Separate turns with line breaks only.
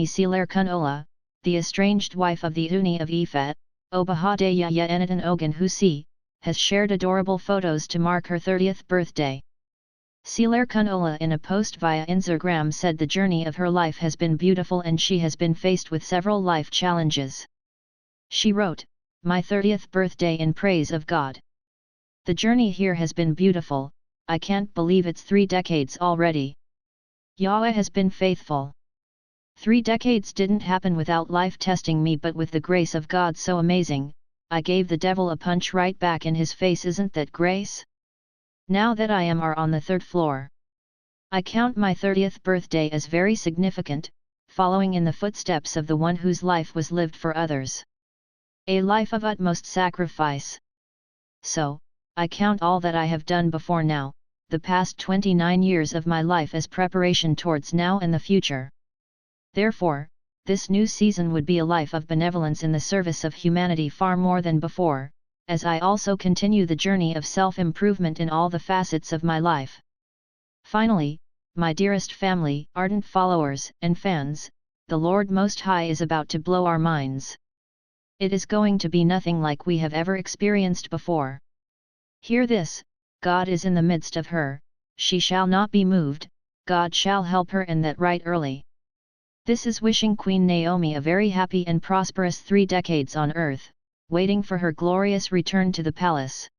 Silekunola, the estranged wife of the Ooni of Ife, Oba Adeyeye Enitan Ogunwusi, has shared adorable photos to mark her 30th birthday. Silekunola in a post via Instagram said the journey of her life has been beautiful and she has been faced with several life challenges. She wrote, "My 30th birthday in praise of God. The journey here has been beautiful, I can't believe it's 3 decades already. Yahweh has been faithful. 3 decades didn't happen without life testing me, but with the grace of God so amazing, I gave the devil a punch right back in his face. Isn't that grace? Now that I am on the 3rd floor. I count my 30th birthday as very significant, following in the footsteps of the one whose life was lived for others. A life of utmost sacrifice. So, I count all that I have done before now, the past 29 years of my life, as preparation towards now and the future. Therefore, this new season would be a life of benevolence in the service of humanity far more than before, as I also continue the journey of self-improvement in all the facets of my life. Finally, my dearest family, ardent followers and fans, the Lord Most High is about to blow our minds. It is going to be nothing like we have ever experienced before. Hear this, God is in the midst of her, she shall not be moved, God shall help her, and that right early." This is wishing Queen Naomi a very happy and prosperous 3 decades on earth, waiting for her glorious return to the palace.